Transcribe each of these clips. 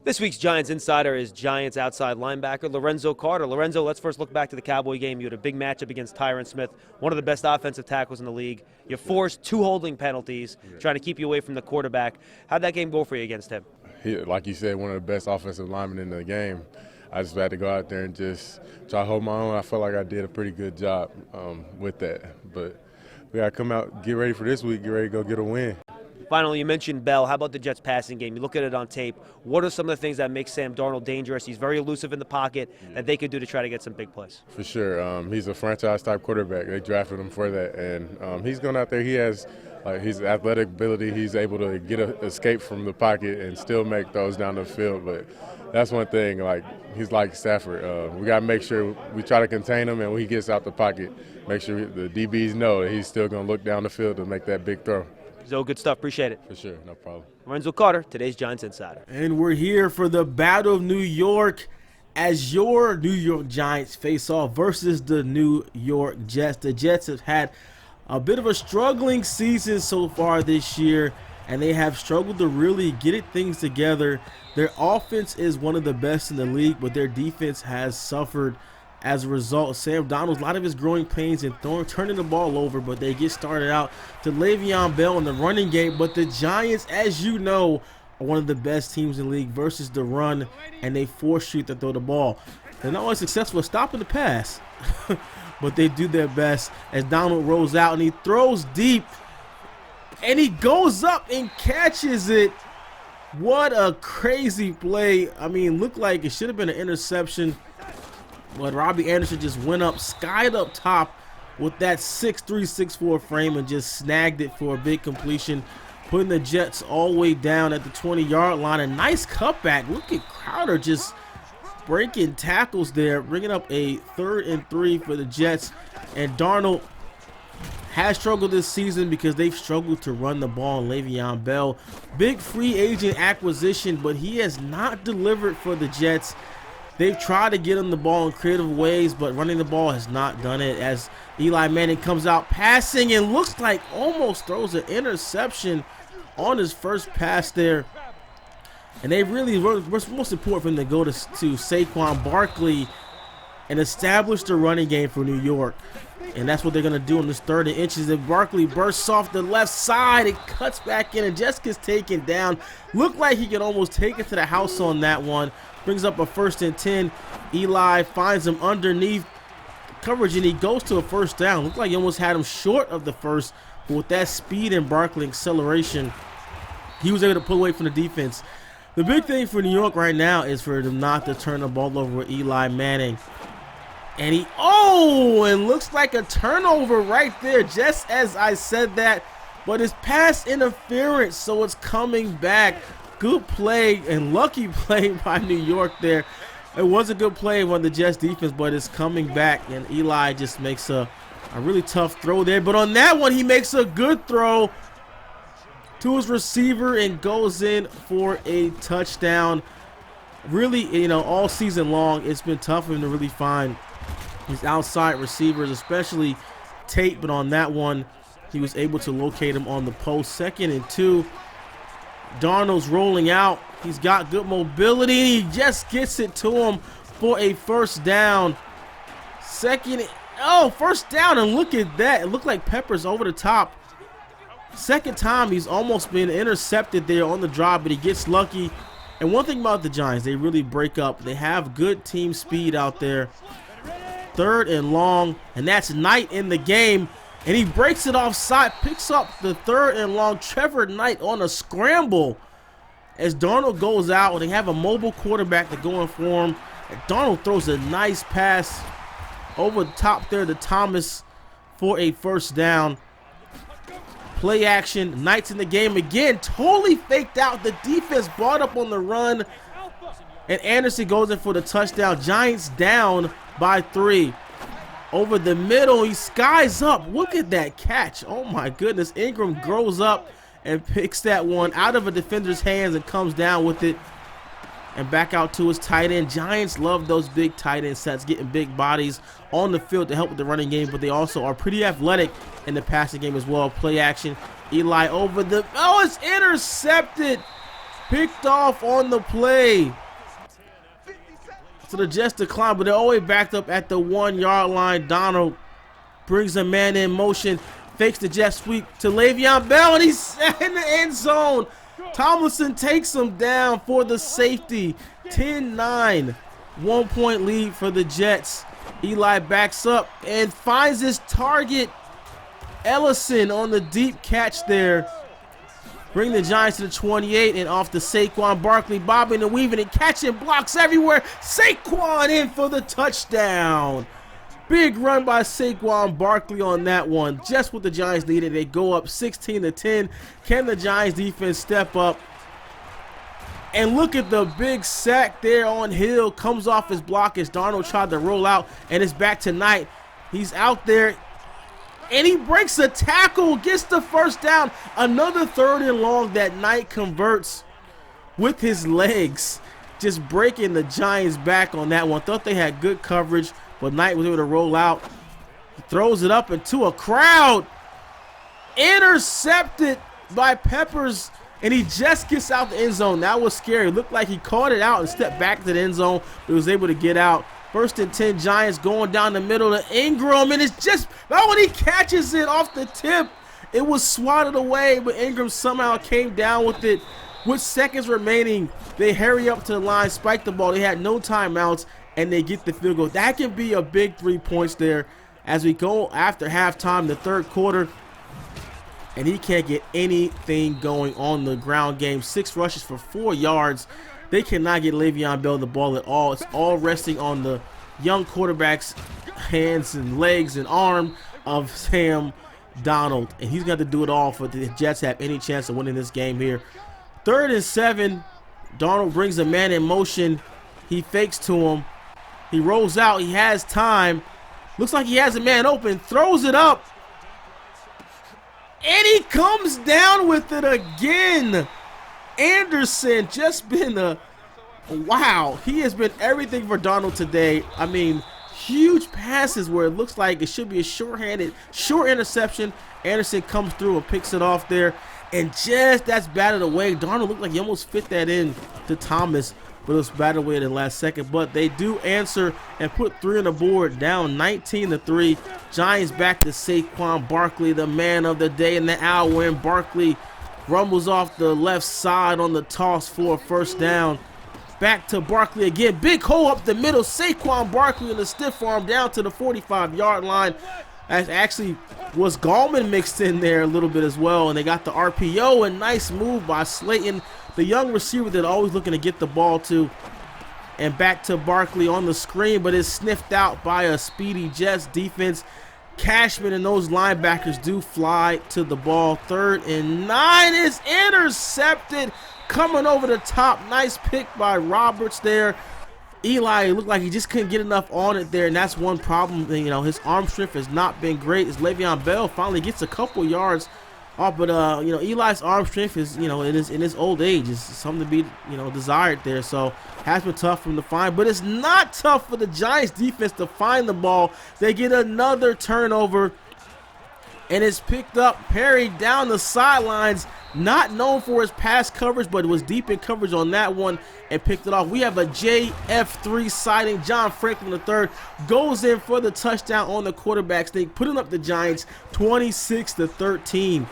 This week's Giants Insider is Giants outside linebacker Lorenzo Carter. Lorenzo, let's first look back to the Cowboy game. You had a big matchup against Tyron Smith, one of the best offensive tackles in the league. You forced 2 holding penalties, trying to keep you away from the quarterback. How'd that game go for you against him? Like you said, one of the best offensive linemen in the game. I just had to go out there and just try to hold my own. I felt like I did a pretty good job with that. But we got to come out, get ready for this week, get ready to go get a win. Finally, you mentioned Bell. How about the Jets' passing game? You look at it on tape. What are some of the things that make Sam Darnold dangerous? He's very elusive in the pocket that they could do to try to get some big plays. For sure. He's a franchise-type quarterback. They drafted him for that. And he's going out there. He has his athletic ability. He's able to get an escape from the pocket and still make throws down the field. But that's one thing. He's like Stafford. We got to make sure we try to contain him, and when he gets out the pocket, make sure the DBs know that he's still going to look down the field to make that big throw. So good stuff. Appreciate it. For sure. No problem. Lorenzo Carter, today's Giants Insider. And we're here for the Battle of New York as your New York Giants face off versus the New York Jets. The Jets have had a bit of a struggling season so far this year, and they have struggled to really get things together. Their offense is one of the best in the league, but their defense has suffered as a result. Sam Darnold, a lot of his growing pains and turning the ball over, but they get started out to Le'Veon Bell in the running game. But the Giants, as you know, are one of the best teams in the league versus the run, and they force you to throw the ball. They're not always successful at stopping the pass, but they do their best as Donald rolls out and he throws deep, and he goes up and catches it. What a crazy play. I mean, looked like it should have been an interception. But Robbie Anderson just went up, skied up top with that 6'3", 6'4" frame and just snagged it for a big completion, putting the Jets all the way down at the 20-yard line. A nice cutback. Look at Crowder just breaking tackles there, bringing up a 3rd and 3 for the Jets. And Darnold has struggled this season because they've struggled to run the ball on Le'Veon Bell. Big free agent acquisition, but he has not delivered for the Jets. They've tried to get him the ball in creative ways, but running the ball has not done it as Eli Manning comes out passing and looks like almost throws an interception on his first pass there. And they really were most important for him to go to Saquon Barkley and establish the running game for New York. And that's what they're going to do in this 3rd and inches. And Barkley bursts off the left side. It cuts back in and just gets taken down. Looked like he could almost take it to the house on that one. Brings up a 1st and 10. Eli finds him underneath coverage, and he goes to a 1st down. Looked like he almost had him short of the first, but with that speed and Barkley acceleration, he was able to pull away from the defense. The big thing for New York right now is for them not to turn the ball over with Eli Manning. And and looks like a turnover right there, just as I said that, but it's pass interference, so it's coming back. Good play and lucky play by New York there. It was a good play on the Jets defense, but it's coming back, and Eli just makes a really tough throw there. But on that one, he makes a good throw to his receiver and goes in for a touchdown. Really, all season long, it's been tough for him to really find his outside receivers, especially Tate. But on that one, he was able to locate him on the post. 2nd and 2. Darnold's rolling out. He's got good mobility. He just gets it to him for a 1st down. 1st down, and look at that. It looked like Pepper's over the top. 2nd time he's almost been intercepted there on the drive, but he gets lucky. And one thing about the Giants, they really break up. They have good team speed out there. 3rd and long, and that's Knight in the game. And he breaks it offside, picks up the 3rd and long. Trevor Knight on a scramble as Darnold goes out, and they have a mobile quarterback to go in for him. And Darnold throws a nice pass over the top there to Thomas for a 1st down. Play action, Knight's in the game again, totally faked out. The defense brought up on the run, and Anderson goes in for the touchdown. Giants down by 3. Over the middle, he skies up. Look at that catch. Oh my goodness. Ingram grows up and picks that one out of a defender's hands and comes down with it and back out to his tight end. Giants love those big tight end sets, getting big bodies on the field to help with the running game, but they also are pretty athletic in the passing game as well. Play action. Eli over the, it's intercepted. picked off on the play. So the Jets decline, but they're always backed up at the 1-yard line. Donald brings a man in motion, fakes the jet sweep to Le'Veon Bell, and he's in the end zone. Tomlinson takes him down for the safety. 10-9, 1-point lead for the Jets. Eli backs up and finds his target. Ellison on the deep catch there. Bring the Giants to the 28 and off to Saquon Barkley, bobbing and weaving and catching blocks everywhere. Saquon in for the touchdown. Big run by Saquon Barkley on that one. Just what the Giants needed. They go up 16-10. Can the Giants defense step up? And look at the big sack there on Hill. Comes off his block as Darnold tried to roll out, and it's back to Knight. He's out there, and he breaks a tackle, gets the first down. Another 3rd and long that Knight converts with his legs, just breaking the Giants back on that one. Thought they had good coverage, but Knight was able to roll out. He throws it up into a crowd. Intercepted by Peppers, and he just gets out the end zone. That was scary. It looked like he caught it out and stepped back to the end zone, but was able to get out. 1st and 10, Giants going down the middle to Ingram, and it's just, when he catches it off the tip, it was swatted away, but Ingram somehow came down with it. With seconds remaining, they hurry up to the line, spike the ball. They had no timeouts, and they get the field goal. That can be a big 3 points there as we go after halftime, the 3rd quarter, and he can't get anything going on the ground game. 6 rushes for 4 yards. They cannot get Le'Veon Bell the ball at all. It's all resting on the young quarterback's hands and legs and arm of Sam Donald. And he's got to do it all for the Jets to have any chance of winning this game here. 3rd and 7. Donald brings a man in motion. He fakes to him. He rolls out. He has time. Looks like he has a man open. Throws it up. And he comes down with it again. Anderson just been wow. He has been everything for Donald today. I mean, huge passes where it looks like it should be a short interception. Anderson comes through and picks it off there. And just that's batted away. Donald looked like he almost fit that in to Thomas, but it was batted away in the last second. But they do answer and put 3 on the board, down 19-3. Giants back to Saquon Barkley, the man of the day in the hour. And Barkley rumbles off the left side on the toss for a 1st down. Back to Barkley again. Big hole up the middle. Saquon Barkley in the stiff arm down to the 45-yard line. As actually was Gallman mixed in there a little bit as well. And they got the RPO, and nice move by Slayton, the young receiver that always looking to get the ball to. And back to Barkley on the screen, but it's sniffed out by a speedy Jets defense. Cashman and those linebackers do fly to the ball. 3rd and 9 is intercepted. Coming over the top. Nice pick by Roberts there. Eli looked like he just couldn't get enough on it there, and that's one problem. You know, his arm strength has not been great. As Le'Veon Bell finally gets a couple yards off, but you know, Eli's arm strength is, you know, in his old age is something to be, you know, desired there. So has been tough for him to find, but it's not tough for the Giants defense to find the ball. They get another turnover, and it's picked up. Perry down the sidelines, not known for his pass coverage, but was deep in coverage on that one and picked it off. We have a JF3 sighting. John Franklin III goes in for the touchdown on the quarterback sneak, putting up the Giants 26-13.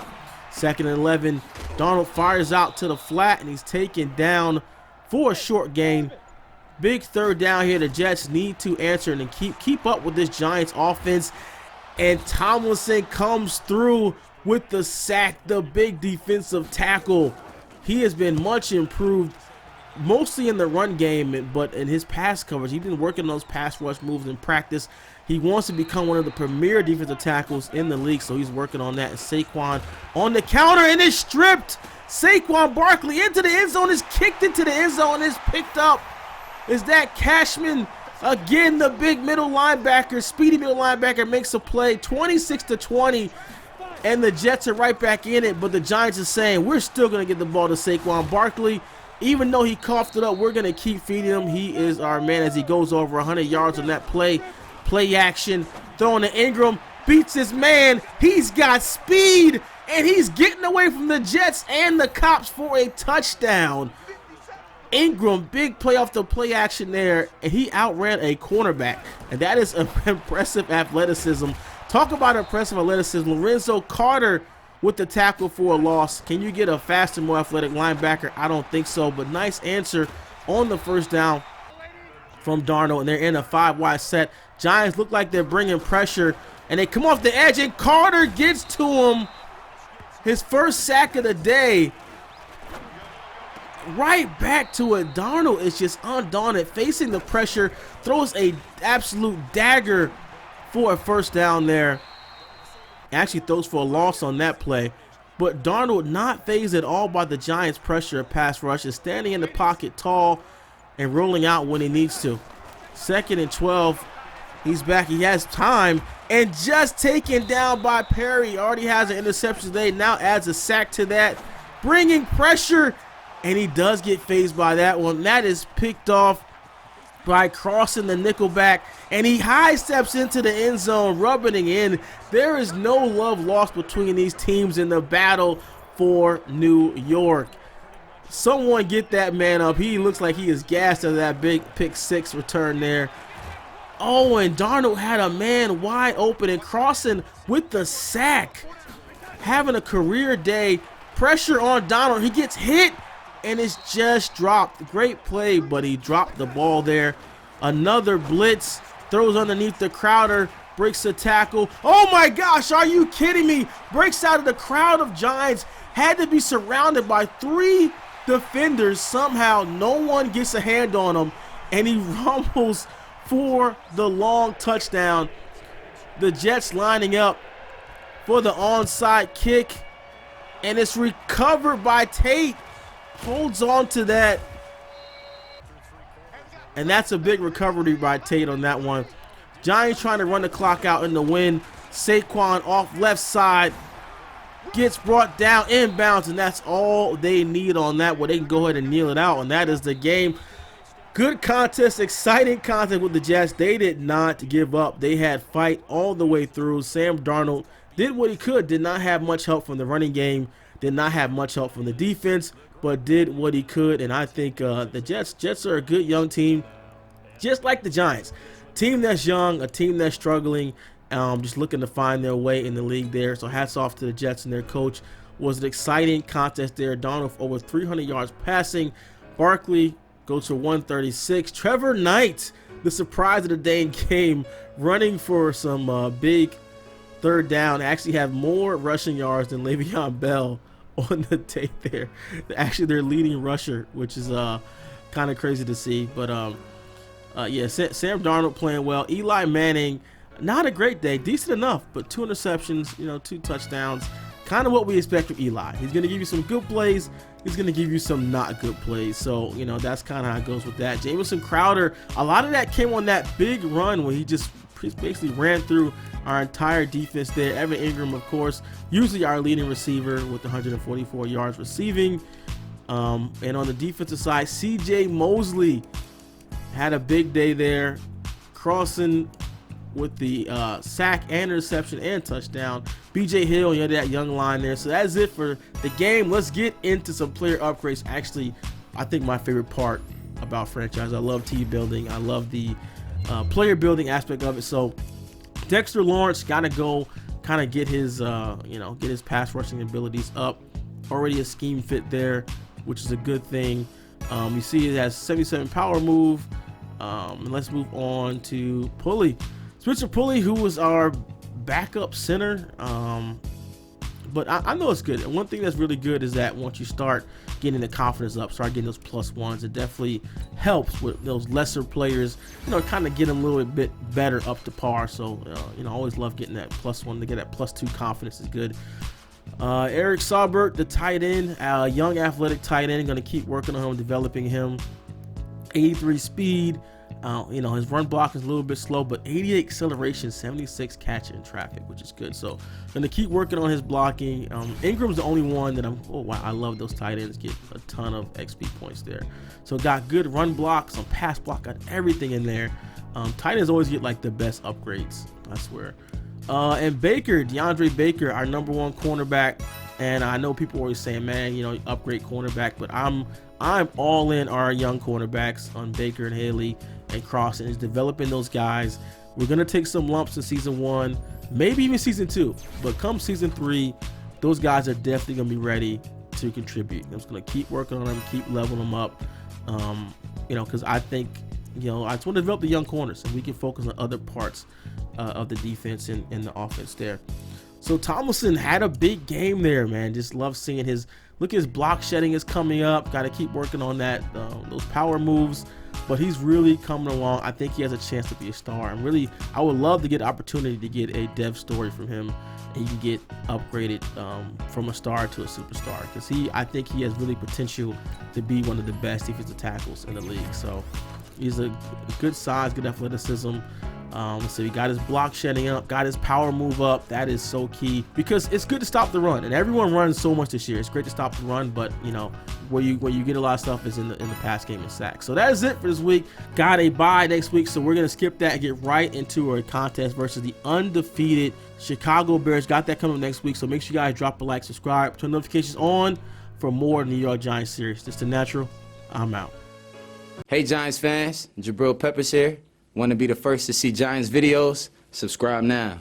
2nd and 11. Donald fires out to the flat, and he's taken down for a short gain. Big 3rd down here. The Jets need to answer and keep up with this Giants offense. And Tomlinson comes through with the sack, the big defensive tackle. He has been much improved, mostly in the run game, but in his pass coverage. He's been working on those pass rush moves in practice. He wants to become one of the premier defensive tackles in the league, so he's working on that. And Saquon on the counter, and is stripped. Saquon Barkley into the end zone, is kicked into the end zone, is picked up. Is that Cashman? Again, the big middle linebacker, speedy middle linebacker, makes a play. 26-20. And the Jets are right back in it, but the Giants are saying, we're still going to get the ball to Saquon Barkley. Even though he coughed it up, we're going to keep feeding him. He is our man as he goes over 100 yards on that play. Play action, throwing to Ingram, beats his man. He's got speed, and he's getting away from the Jets and the Cops for a touchdown. Ingram, big play off the play action there, and he outran a cornerback, and that is impressive athleticism. Talk about impressive athleticism. Lorenzo Carter with the tackle for a loss. Can you get a faster, more athletic linebacker? I don't think so, but nice answer on the first down from Darnold, and they're in a 5-wide set. Giants look like they're bringing pressure, and they come off the edge, and Carter gets to him. His first sack of the day. Right back to it. Darnold is just undaunted, facing the pressure, throws a absolute dagger for a first down there. Actually throws for a loss on that play. But Darnold not fazed at all by the Giants' pressure pass rush, is standing in the pocket tall and rolling out when he needs to. 2nd and 12. He's back. He has time and just taken down by Perry. Already has an interception today. Now adds a sack to that, bringing pressure. And he does get fazed by that one. That is picked off by crossing the nickelback. And he high steps into the end zone, rubbing it in. There is no love lost between these teams in the battle for New York. Someone get that man up. He looks like he is gassed after that big pick 6 return there. Oh, and Darnold had a man wide open and crossing with the sack. Having a career day. Pressure on Darnold. He gets hit. And it's just dropped. Great play, but he dropped the ball there. Another blitz. Throws underneath the Crowder. Breaks the tackle. Oh my gosh, are you kidding me? Breaks out of the crowd of Giants. Had to be surrounded by 3 defenders. Somehow no one gets a hand on him. And he rumbles for the long touchdown. The Jets lining up for the onside kick. And it's recovered by Tate. Holds on to that, and that's a big recovery by Tate on that one. Giants trying to run the clock out in the wind. Saquon off left side gets brought down inbounds, and that's all they need on that one. They can go ahead and kneel it out, and that is the game. Good contest, exciting contest with the Jets. They did not give up. They had fight all the way through. Sam Darnold did what he could. Did not have much help from the running game. Did not have much help from the defense, but did what he could. And I think the Jets are a good young team, just like the Giants. Team that's young, a team that's struggling, just looking to find their way in the league there. So hats off to the Jets and their coach. Was an exciting contest there. Darnold over 300 yards passing. Barkley goes to 136. Trevor Knight, the surprise of the day, came running for some big third down. Actually have more rushing yards than Le'Veon Bell on the tape there. Actually their leading rusher, which is kind of crazy to see. But yeah, Sam Darnold playing well. Eli Manning, not a great day, decent enough, but 2 interceptions, 2 touchdowns. Kind of what we expect from Eli. He's going to give you some good plays. He's going to give you some not good plays. So, that's kind of how it goes with that. Jamison Crowder, a lot of that came on that big run where he just basically ran through our entire defense there. Evan Ingram, of course, usually our leading receiver with 144 yards receiving. And on the defensive side, C.J. Mosley had a big day there, crossing with the sack and interception and touchdown. B.J. Hill, that young line there. So that's it for the game. Let's get into some player upgrades. Actually, I think my favorite part about franchise. I love team building. I love the player building aspect of it. So Dexter Lawrence got to go kind of get his get his pass rushing abilities up. Already a scheme fit there, which is a good thing. You see it has 77 power move. Let's move on to Pulley. Spencer Pulley, who was our backup center. But I know it's good. And one thing that's really good is that once you start getting the confidence up, start getting those +1s, it definitely helps with those lesser players, kind of get them a little bit better up to par. So, I always love getting that +1 to get that +2 confidence is good. Eric Saubert, the tight end, young athletic tight end, going to keep working on him, developing him. 83 speed. His run block is a little bit slow, but 88 acceleration, 76 catch in traffic, which is good. So going to keep working on his blocking. Ingram's the only one that I love those tight ends, get a ton of XP points there. So got good run block, some pass block, got everything in there. Tight ends always get like the best upgrades, I swear. And Baker, DeAndre Baker, our #1 cornerback. And I know people always saying, man, upgrade cornerback, but I'm I'm all in our young cornerbacks on Baker and Haley and Crossan is developing those guys. We're going to take some lumps in season 1, maybe even season 2, but come season 3, those guys are definitely going to be ready to contribute. I'm just going to keep working on them, keep leveling them up, because I think, I just want to develop the young corners and we can focus on other parts of the defense and the offense there. So Tomlinson had a big game there, man. Just love seeing his block shedding is coming up. Got to keep working on that, those power moves. But he's really coming along. I think he has a chance to be a star. And really, I would love to get the opportunity to get a dev story from him, and he can get upgraded from a star to a superstar. Because I think he has really potential to be one of the best defensive tackles in the league. So he's a good size, good athleticism. So he got his block shedding up, got his power move up. That is so key because it's good to stop the run, and everyone runs so much this year. It's great to stop the run, but where you get a lot of stuff is in the pass game and sacks. So that is it for this week. Got a bye next week, so we're gonna skip that and get right into a contest versus the undefeated Chicago Bears. Got that coming up next week, so make sure you guys drop a like, subscribe, turn notifications on for more New York Giants series. This is The Natural. I'm out. Hey Giants fans, Jabril Peppers here. Want to be the first to see Giants videos? Subscribe now.